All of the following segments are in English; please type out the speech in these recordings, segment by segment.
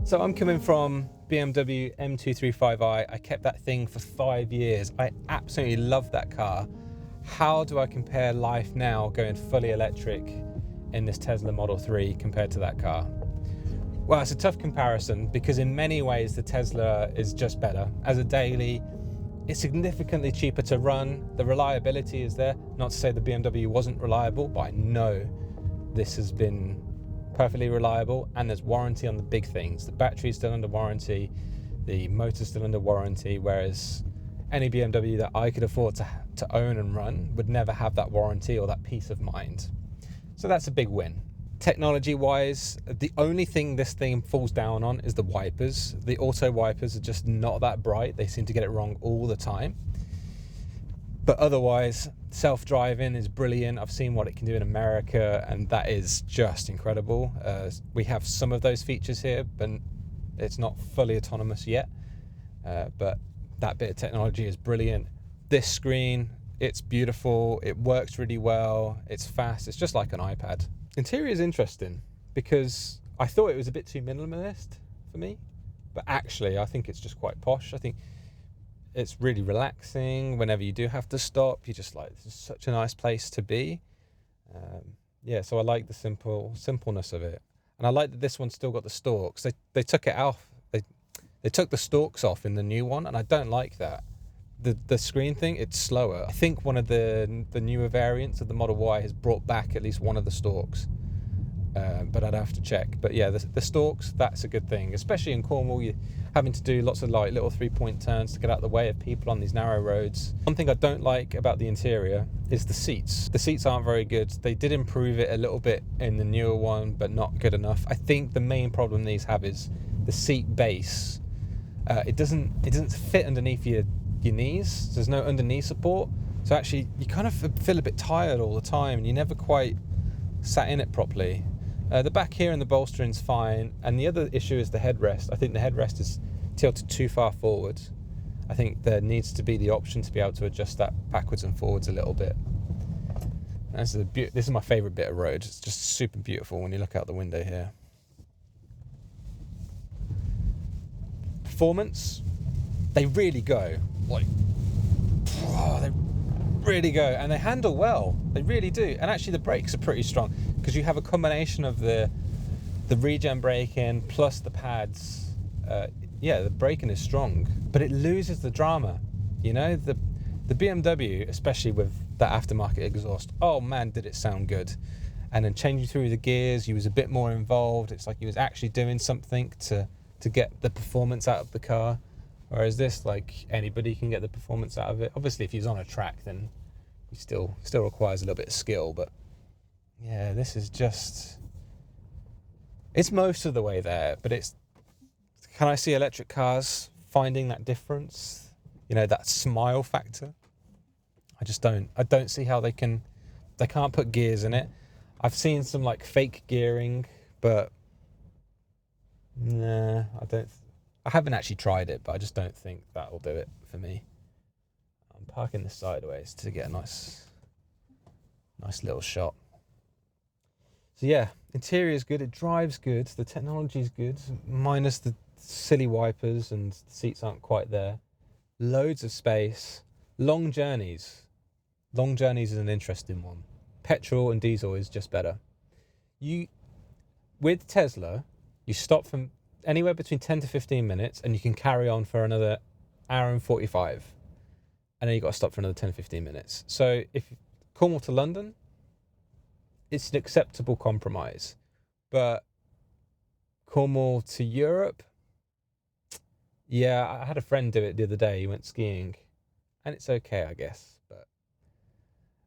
So I'm coming from BMW M235i. I kept that thing for 5 years. I absolutely love that car. How do I compare life now going fully electric in this Tesla Model 3 compared to that car? Well, it's a tough comparison because in many ways the Tesla is just better. As a daily, it's significantly cheaper to run. The reliability is there. Not to say the BMW wasn't reliable, but I know this has been perfectly reliable, and there's warranty on the big things. The battery's still under warranty, the motor's still under warranty, whereas any BMW that I could afford to own and run would never have that warranty or that peace of mind. So that's a big win. Technology wise, the only thing this thing falls down on is the wipers. The auto wipers are just not that bright. They seem to get it wrong all the time. But otherwise, self-driving is brilliant. I've seen what it can do in America, and that is just incredible. We have some of those features here, but it's not fully autonomous yet. But that bit of technology is brilliant. This screen, it's beautiful. It works really well. It's fast. It's just like an iPad. Interior is interesting because I thought it was a bit too minimalist for me, but actually I think it's just quite posh. I think it's really relaxing. Whenever you do have to stop, you just like, this is such a nice place to be. Yeah, so I like the simpleness of it, and I like that this one's still got the stalks. They took it off. They took the stalks off in the new one, and I don't like that. The screen thing, it's slower. I think one of the newer variants of the Model Y has brought back at least one of the stalks, but I'd have to check. But yeah, the stalks, that's a good thing, especially in Cornwall. You're having to do lots of like little 3-point turns to get out of the way of people on these narrow roads. One thing I don't like about the interior is the seats. The seats aren't very good. They did improve it a little bit in the newer one, but not good enough. I think the main problem these have is the seat base. It doesn't fit underneath your knees. There's no underneath support, so actually you kind of feel a bit tired all the time, and you never quite sat in it properly. The back here and the bolstering's fine, and the other issue is the headrest. I think the headrest is tilted too far forward. I think there needs to be the option to be able to adjust that backwards and forwards a little bit. This is my favourite bit of road. It's just super beautiful when you look out the window here. Performance, they really go. Like, they really go, and they handle well. They really do. And actually the brakes are pretty strong because you have a combination of the regen braking plus the pads. Yeah, the braking is strong, but it loses the drama. You know, the BMW, especially with that aftermarket exhaust, oh man, did it sound good. And then changing through the gears, you was a bit more involved. It's like you was actually doing something to get the performance out of the car. Whereas this, like, anybody can get the performance out of it. Obviously, if he's on a track, then he still requires a little bit of skill. But yeah, this is just, it's most of the way there. But can I see electric cars finding that difference? You know, that smile factor. I don't see how they can't put gears in it. I've seen some like fake gearing, but nah, I haven't actually tried it, but I just don't think that'll do it for me. I'm parking this sideways to get a nice little shot. So yeah, interior is good. It drives good. The technology is good, minus the silly wipers, and the seats aren't quite there. Loads of space. Long journeys. Long journeys is an interesting one. Petrol and diesel is just better. With Tesla, you stop from anywhere between 10 to 15 minutes, and you can carry on for another hour and 45, and then you got to stop for another 10 to 15 minutes. So if Cornwall to London, it's an acceptable compromise, but Cornwall to Europe, yeah, I had a friend do it the other day. He went skiing, and it's okay, I guess. But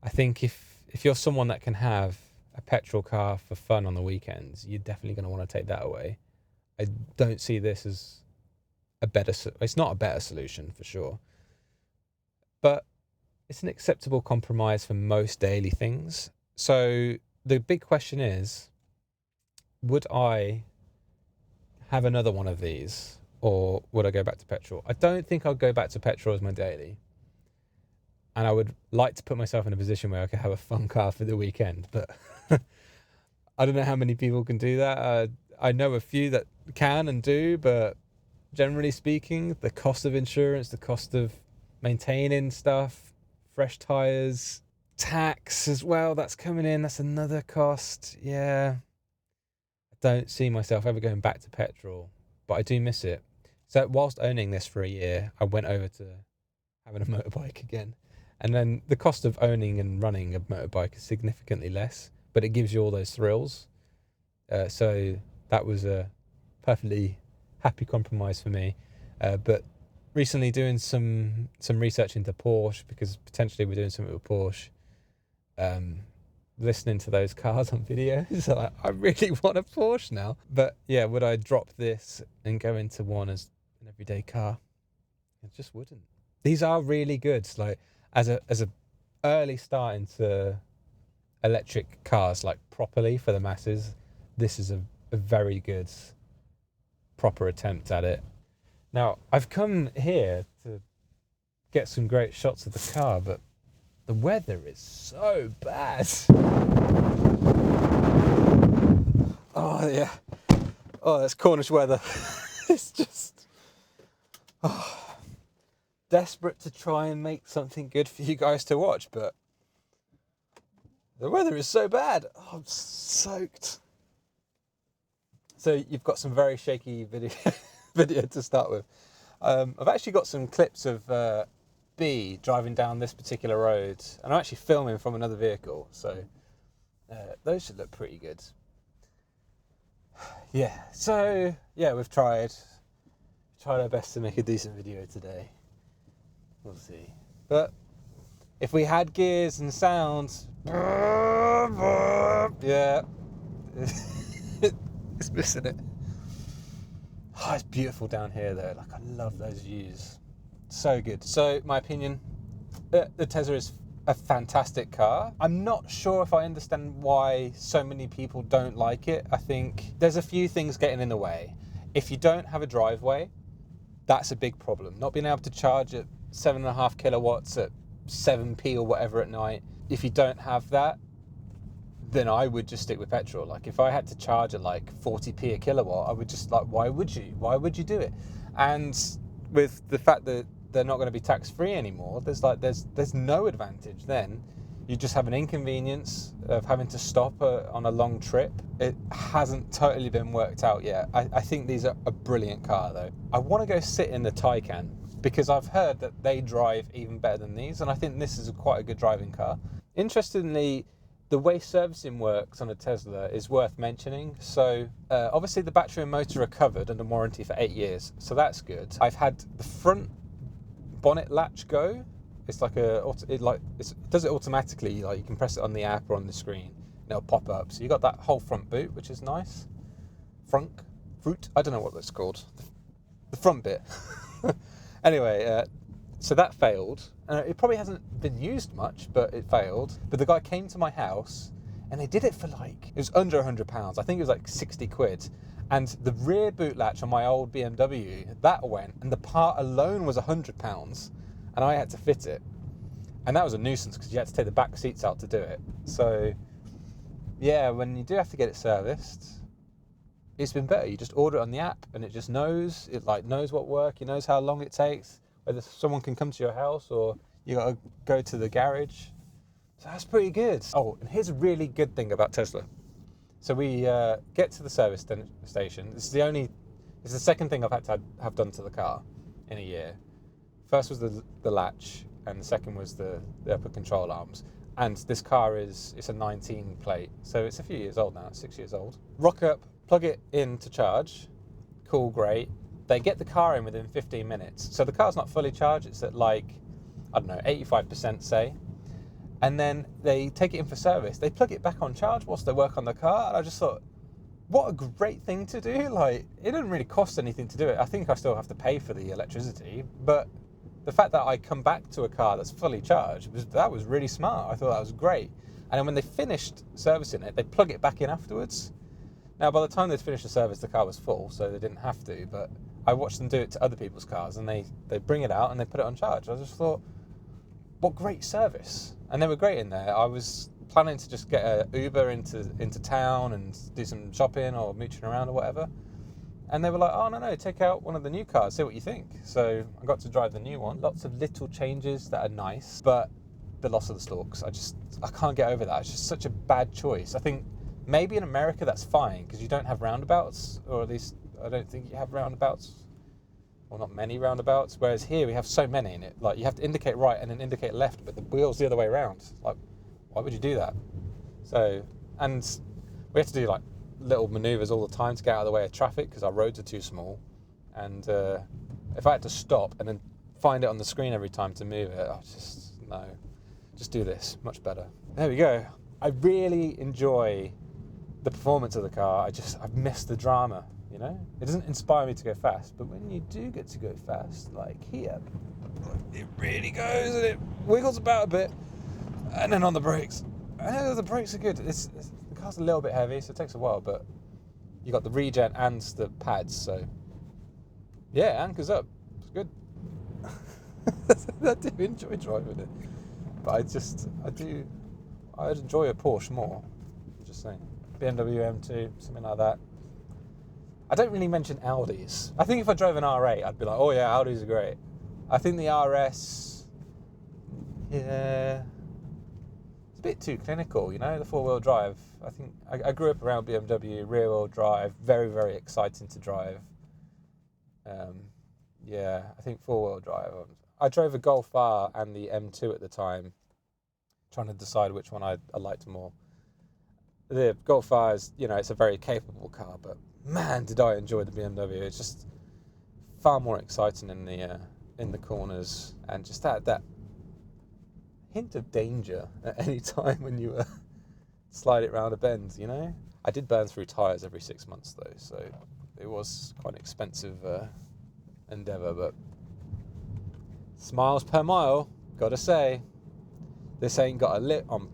I think if you're someone that can have a petrol car for fun on the weekends, you're definitely going to want to take that away. I don't see this as it's not a better solution for sure, but it's an acceptable compromise for most daily things. So the big question is, would I have another one of these, or would I go back to petrol? I don't think I'll go back to petrol as my daily, and I would like to put myself in a position where I could have a fun car for the weekend, but I don't know how many people can do that. I know a few that can and do, but generally speaking, the cost of insurance, the cost of maintaining stuff, fresh tires, tax as well, that's coming in, that's another cost. Yeah, I don't see myself ever going back to petrol, but I do miss it. So whilst owning this for a year, I went over to having a motorbike again. And then the cost of owning and running a motorbike is significantly less, but it gives you all those thrills. So that was a perfectly happy compromise for me. But recently doing some research into Porsche, because potentially we're doing something with Porsche. Listening to those cars on videos, I really want a Porsche now. But yeah, would I drop this and go into one as an everyday car? I just wouldn't. These are really good. Like as a early start into electric cars, like properly for the masses, this is a very good proper attempt at it. Now I've come here to get some great shots of the car, but the weather is so bad. Oh yeah. Oh, that's Cornish weather. It's just desperate to try and make something good for you guys to watch, but the weather is so bad. Oh, I'm soaked. So you've got some very shaky video to start with. I've actually got some clips of B driving down this particular road, and I'm actually filming from another vehicle, so those should look pretty good. Yeah, so yeah, we've tried our best to make a decent video today. We'll see. But if we had gears and sounds, yeah, it's missing it. Oh, it's beautiful down here though. Like, I love those views. So good. So my opinion, the Tesla is a fantastic car. I'm not sure if I understand why so many people don't like it. I think there's a few things getting in the way. If you don't have a driveway, that's a big problem. Not being able to charge at 7.5 kilowatts at 7p or whatever at night. If you don't have that, then I would just stick with petrol. Like, if I had to charge at like 40p a kilowatt, I would just, like, why would you do it? And with the fact that they're not going to be tax-free anymore, there's no advantage then. You just have an inconvenience of having to stop on a long trip. It hasn't totally been worked out yet. I think these are a brilliant car though. I want to go sit in the Taycan because I've heard that they drive even better than these, and I think this is quite a good driving car. Interestingly, the way servicing works on a Tesla is worth mentioning. So obviously the battery and motor are covered under warranty for 8 years, so that's good. I've had the front bonnet latch go. It's like it does it automatically. Like, you can press it on the app or on the screen and it'll pop up. So you got that whole front boot, which is nice. Fruit, I don't know what that's called. The front bit. Anyway, so that failed. It probably hasn't been used much, but it failed. But the guy came to my house and they did it for it was under £100. I think it was like 60 quid. And the rear boot latch on my old BMW, that went, and the part alone was £100, and I had to fit it. And that was a nuisance because you had to take the back seats out to do it. So yeah, when you do have to get it serviced, it's been better. You just order it on the app and it just knows. It knows what work, it knows how long it takes, whether someone can come to your house or you got to go to the garage. So that's pretty good. Oh, and here's a really good thing about Tesla. So we get to the service station. It's the second thing I've had to have done to the car in a year. First was the latch, and the second was the upper control arms. And this car it's a 19 plate, so it's a few years old now, 6 years old. Rock up, plug it in to charge. Cool, great. They get the car in within 15 minutes. So the car's not fully charged, it's at 85% say. And then they take it in for service. They plug it back on charge whilst they work on the car. And I just thought, what a great thing to do. It didn't really cost anything to do it. I think I still have to pay for the electricity. But the fact that I come back to a car that's fully charged, that was really smart. I thought that was great. And then when they finished servicing it, they plug it back in afterwards. Now, by the time they'd finished the service, the car was full, so they didn't have to. But I watched them do it to other people's cars, and they bring it out and they put it on charge. I just thought, what great service. And they were great in there. I was planning to just get a Uber into town and do some shopping or mooching around or whatever. And they were like, oh, no, take out one of the new cars, see what you think. So I got to drive the new one. Lots of little changes that are nice, but the loss of the stalks, I can't get over that. It's just such a bad choice. I think maybe in America that's fine because you don't have roundabouts, or at least I don't think you have roundabouts. Well, not many roundabouts, whereas here we have so many in it. Like, you have to indicate right and then indicate left, but the wheel's the other way around. Like, why would you do that? So, and we have to do like little maneuvers all the time to get out of the way of traffic because our roads are too small. And if I had to stop and then find it on the screen every time to move it, just do this, much better. There we go. I really enjoy the performance of the car. I've missed the drama, you know? It doesn't inspire me to go fast, but when you do get to go fast, like here, it really goes and it wiggles about a bit, and then on the brakes. The brakes are good. The car's a little bit heavy, so it takes a while, but you got the regen and the pads, so yeah, anchors up. It's good. I do enjoy driving it, but I'd enjoy a Porsche more. I'm just saying. BMW M2, something like that. I don't really mention Audis. I think if I drove an R8, I'd be like, oh yeah, Audis are great. I think the RS, yeah, it's a bit too clinical, you know, the four-wheel drive. I think I grew up around BMW, rear-wheel drive, very, very exciting to drive. Yeah, I think four-wheel drive. I drove a Golf R and the M2 at the time, trying to decide which one I liked more. The Golf R is, you know, it's a very capable car, but man, did I enjoy the BMW. It's just far more exciting in the corners, and just that hint of danger at any time when you slide it round a bend, you know. I did burn through tyres every 6 months though, so it was quite an expensive endeavour, but smiles per mile, gotta say. This ain't got a lip on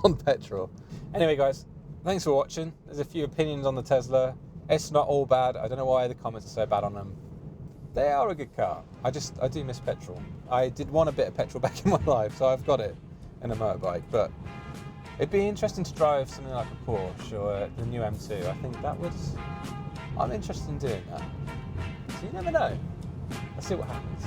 on petrol. Anyway, guys, thanks for watching. There's a few opinions on the Tesla. It's not all bad. I don't know why the comments are so bad on them. They are a good car. I do miss petrol. I did want a bit of petrol back in my life, so I've got it in a motorbike. But it'd be interesting to drive something like a Porsche or the new M2. I think I'm interested in doing that. So you never know. Let's see what happens.